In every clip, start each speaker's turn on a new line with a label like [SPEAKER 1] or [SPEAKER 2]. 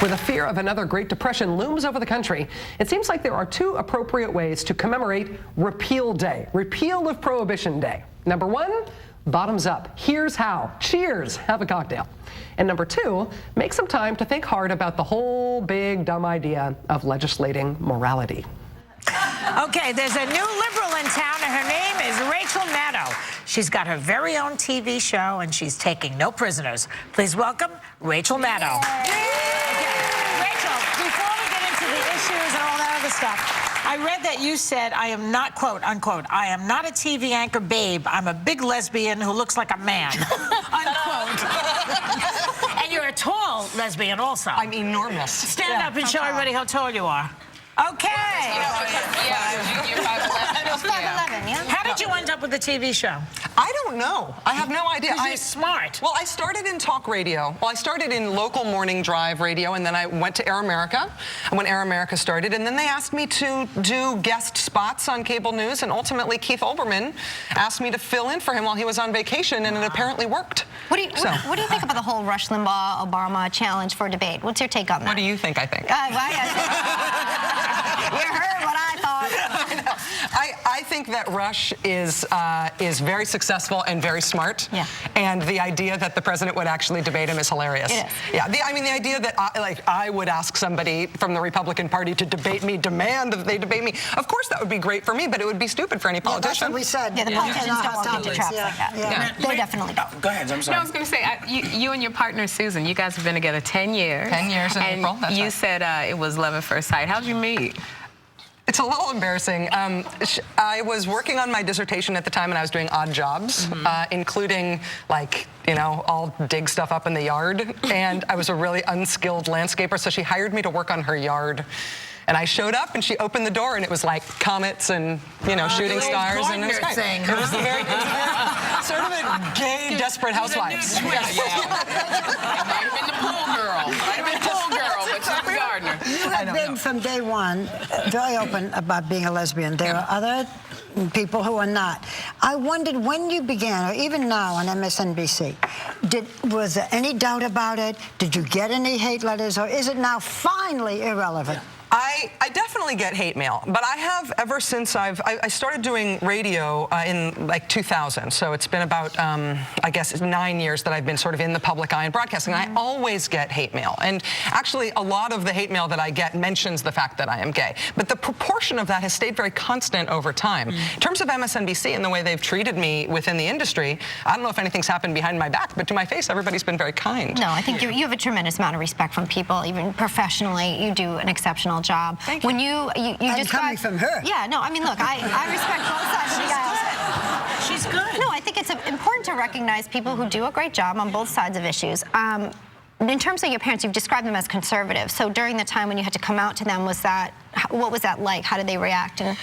[SPEAKER 1] With a fear of another Great Depression looms over the country, it seems like there are two appropriate ways to commemorate Repeal Day, Repeal of Prohibition Day. Number one, bottoms up. Here's how. Cheers. Have a cocktail. And number two, make some time to think hard about the whole big dumb idea of legislating morality.
[SPEAKER 2] Okay, there's a new liberal in town, and her name is Rachel Maddow. She's got her very own TV show, and she's taking no prisoners. Please welcome Rachel Maddow. Rachel, before we get into the issues and all that other stuff, I read that you said, I am not, quote, unquote, I am not a TV anchor babe. I'm a big lesbian who looks like a man, unquote. And you're a tall lesbian also.
[SPEAKER 1] I'm enormous.
[SPEAKER 2] Stand up and show everybody how tall you are. Okay.
[SPEAKER 3] You're 5'11", yeah.
[SPEAKER 2] How did you end up with the TV show?
[SPEAKER 4] I don't know. I have no idea.
[SPEAKER 2] You're smart.
[SPEAKER 4] Well, I started in talk radio. Well, I started in local morning drive radio, and then I went to Air America when Air America started, and then they asked me to do guest spots on cable news, and ultimately Keith Olbermann asked me to fill in for him while he was on vacation, and it apparently worked.
[SPEAKER 3] What do you think about the whole Rush Limbaugh-Obama challenge for debate? What's your take on that?
[SPEAKER 4] What do you think I think?
[SPEAKER 3] You heard what I thought.
[SPEAKER 4] I think that Rush is very successful and very smart.
[SPEAKER 3] Yeah.
[SPEAKER 4] And the idea that the president would actually debate him is hilarious.
[SPEAKER 3] It is.
[SPEAKER 4] Yeah. The idea that I would ask somebody from the Republican Party to debate me, demand that they debate me. Of course, that would be great for me, but it would be stupid for any politician.
[SPEAKER 5] That's what we said.
[SPEAKER 3] Yeah, the politicians don't fall into traps like that.
[SPEAKER 5] Yeah.
[SPEAKER 3] They definitely don't.
[SPEAKER 6] Go ahead, I'm sorry.
[SPEAKER 7] No, I was going to say, you and your partner, Susan, you guys have been together 10 years.
[SPEAKER 4] 10 years in April, that's
[SPEAKER 7] you
[SPEAKER 4] right.
[SPEAKER 7] said it was love at first sight. How'd you meet?
[SPEAKER 4] It's a little embarrassing. I was working on my dissertation at the time, and I was doing odd jobs, including, like, you know, I'll dig stuff up in the yard. And I was a really unskilled landscaper, so she hired me to work on her yard. And I showed up, and she opened the door, and it was like comets and, you know, shooting stars. And it was great.
[SPEAKER 2] Thing,
[SPEAKER 4] It was very sort of a gay, desperate housewives.
[SPEAKER 7] Might have been the pool girl. Might have been the pool girl, but she's a gardener.
[SPEAKER 5] You have been from day one very open about being a lesbian. There are other people who are not. I wondered when you began, or even now on MSNBC, was there any doubt about it? Did you get any hate letters, or is it now finally irrelevant?
[SPEAKER 4] I definitely get hate mail, but I have ever since I started doing radio in like 2000, so it's been about, I guess, 9 years that I've been sort of in the public eye and broadcasting. I always get hate mail, and actually a lot of the hate mail that I get mentions the fact that I am gay, but the proportion of that has stayed very constant over time. In terms of MSNBC and the way they've treated me within the industry, I don't know if anything's happened behind my back, but to my face, everybody's been very kind.
[SPEAKER 3] No, I think you have a tremendous amount of respect from people, even professionally. You do an exceptional job.
[SPEAKER 5] Thank you.
[SPEAKER 3] When you
[SPEAKER 5] I'm coming from her.
[SPEAKER 3] Yeah, no, I mean, look, I respect both sides of the aisle.
[SPEAKER 2] She's good.
[SPEAKER 3] No, I think it's important to recognize people who do a great job on both sides of issues. In terms of your parents, you've described them as conservative. So during the time when you had to come out to them, what was that like? How did they react? And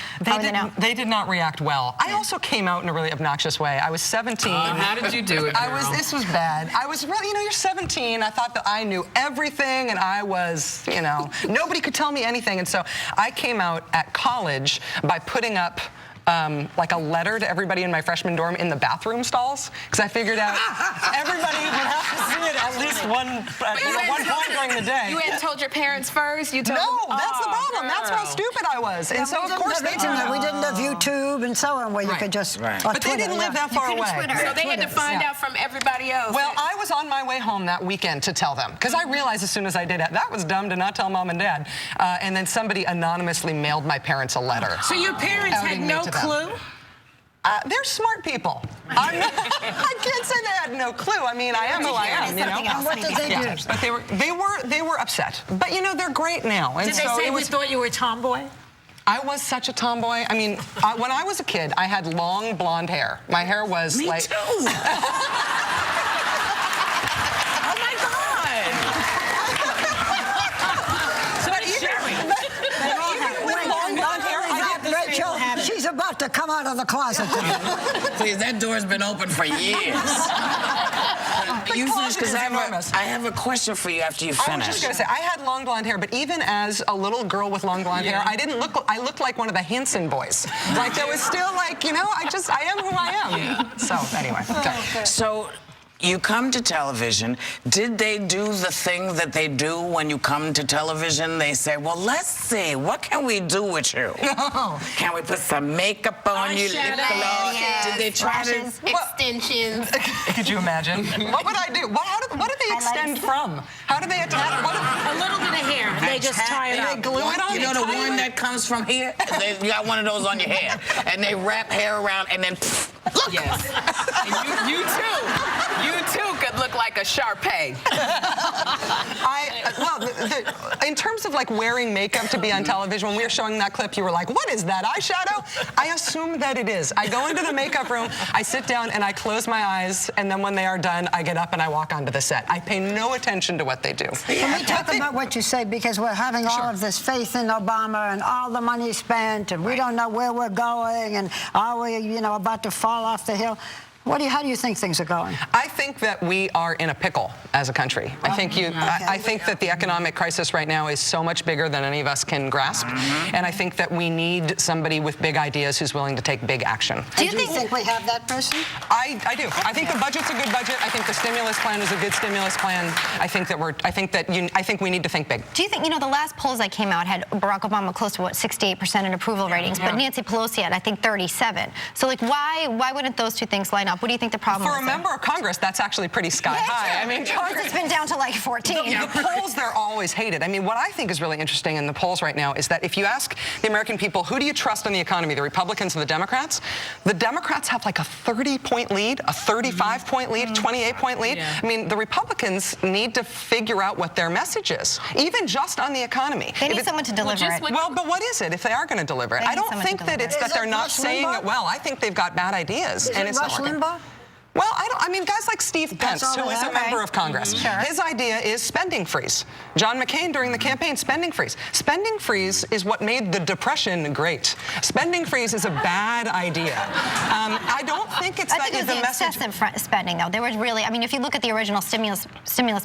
[SPEAKER 4] they did not react well. I also came out in a really obnoxious way. I was 17.
[SPEAKER 7] How did you do it, girl?
[SPEAKER 4] This was bad. I was really, you know, you're 17. I thought that I knew everything, and I was, you know, nobody could tell me anything. And so I came out at college by putting up like a letter to everybody in my freshman dorm in the bathroom stalls, because I figured out everybody would have to see it at least one point during the day.
[SPEAKER 7] You hadn't told your parents first? You told
[SPEAKER 4] No,
[SPEAKER 7] them?
[SPEAKER 4] that's the problem. That's how stupid I was. And so, of course,
[SPEAKER 5] we didn't have YouTube and so on, where you could just...
[SPEAKER 4] But they didn't live that far away.
[SPEAKER 7] So they had to find out from everybody else.
[SPEAKER 4] Well, I was on my way home that weekend to tell them, because I realized as soon as I did it, that was dumb to not tell mom and dad. And then somebody anonymously mailed my parents a letter.
[SPEAKER 2] So your parents had no clue?
[SPEAKER 4] They're smart people. I can't say they had no clue. I mean, I am who I am, you know.
[SPEAKER 5] And what did they do?
[SPEAKER 4] But they were upset. But you know, they're great now. And
[SPEAKER 2] Did they say we thought you were a tomboy?
[SPEAKER 4] I was such a tomboy. I mean, when I was a kid, I had long blonde hair. My hair was
[SPEAKER 2] Me
[SPEAKER 4] like.
[SPEAKER 2] too. Oh my God! So did Sherry.
[SPEAKER 4] With long blonde hair,
[SPEAKER 5] Rachel, she's about to come out of the closet today.
[SPEAKER 6] Please, that door's been open for years. You finish, because I have a question for you after you finish.
[SPEAKER 4] I was just going to say, I had long blonde hair, but even as a little girl with long blonde hair, I looked like one of the Hanson boys. Like, there was still, like, you know, I am who I am. So, anyway. Okay.
[SPEAKER 6] So, you come to television. Did they do the thing that they do when you come to television? They say, well, let's see, what can we do with you?
[SPEAKER 4] No.
[SPEAKER 6] Can we put some makeup on you?
[SPEAKER 3] Yes,
[SPEAKER 6] Did they try to...
[SPEAKER 7] Extensions.
[SPEAKER 4] Could you imagine? What would I do? What do they extend from? How do they attach?
[SPEAKER 2] A little bit of hair. They just tie it up.
[SPEAKER 4] They glue it on.
[SPEAKER 6] You know the one that comes from here? You got one of those on your head. And they wrap hair around and then... Look.
[SPEAKER 7] Yes. And you too could look like a Shar-Pei.
[SPEAKER 4] In terms of like wearing makeup to be on television, when we were showing that clip, you were like, what is that, eyeshadow? I assume that it is. I go into the makeup room, I sit down and I close my eyes, and then when they are done, I get up and I walk onto the set. I pay no attention to what they do.
[SPEAKER 5] Can we talk about what you say, because we're having all of this faith in Obama and all the money spent, and we don't know where we're going, and are we, about to fall off the hill? How do you think things are going?
[SPEAKER 4] I think that we are in a pickle as a country. I think that the economic crisis right now is so much bigger than any of us can grasp, and I think that we need somebody with big ideas who's willing to take big action.
[SPEAKER 5] Do you think we have that person?
[SPEAKER 4] I do. I think the budget's a good budget. I think the stimulus plan is a good stimulus plan. I think we need to think big.
[SPEAKER 3] Do you think, the last polls that came out had Barack Obama close to 68% in approval ratings, but Nancy Pelosi had, I think, 37. So like, why wouldn't those two things line up? What do you think the problem is?
[SPEAKER 4] For a member of Congress, that's actually pretty sky high. I mean, Congress
[SPEAKER 3] has been down to like 14.
[SPEAKER 4] The polls, they're always hated. I mean, what I think is really interesting in the polls right now is that if you ask the American people, who do you trust in the economy, the Republicans or the Democrats have like a 30-point lead, a 35-point lead, 28-point lead. Yeah. I mean, the Republicans need to figure out what their message is, even just on the economy.
[SPEAKER 3] They need someone to deliver it.
[SPEAKER 4] Well, but what is it if they are going to deliver it? I don't think that it's that they're not saying it well. I think they've got bad ideas, and it's not working. Well, I mean, guys like Steve Pence, who is a member of Congress, his idea is spending freeze. John McCain during the campaign, spending freeze. Spending freeze is what made the Depression great. Spending freeze is a bad idea. I don't think it's that the message.
[SPEAKER 3] Excessive spending, though. There was really, I mean, if you look at the original stimulus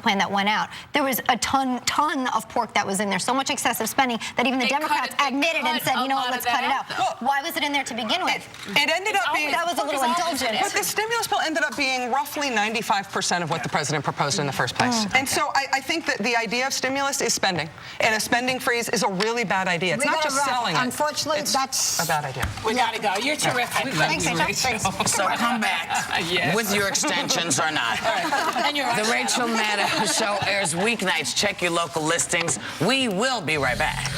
[SPEAKER 3] plan that went out, there was a ton of pork that was in there. So much excessive spending that even the Democrats admitted and said, you know what, let's cut it out. Well, why was it in there to begin with?
[SPEAKER 4] It ended up being
[SPEAKER 3] that was a little indulgent.
[SPEAKER 4] But the stimulus bill ended up being roughly 95% of what the president proposed in the first place. And so I think that the idea of stimulus is spending, and a spending freeze is a really bad idea. It's not just selling it.
[SPEAKER 5] Unfortunately,
[SPEAKER 4] that's a bad idea.
[SPEAKER 2] We gotta go. You're terrific.
[SPEAKER 3] Thanks, Rachel.
[SPEAKER 6] So come back with your extensions or not.
[SPEAKER 2] And
[SPEAKER 6] The Rachel Maddow Show airs weeknights. Check your local listings. We will be right back.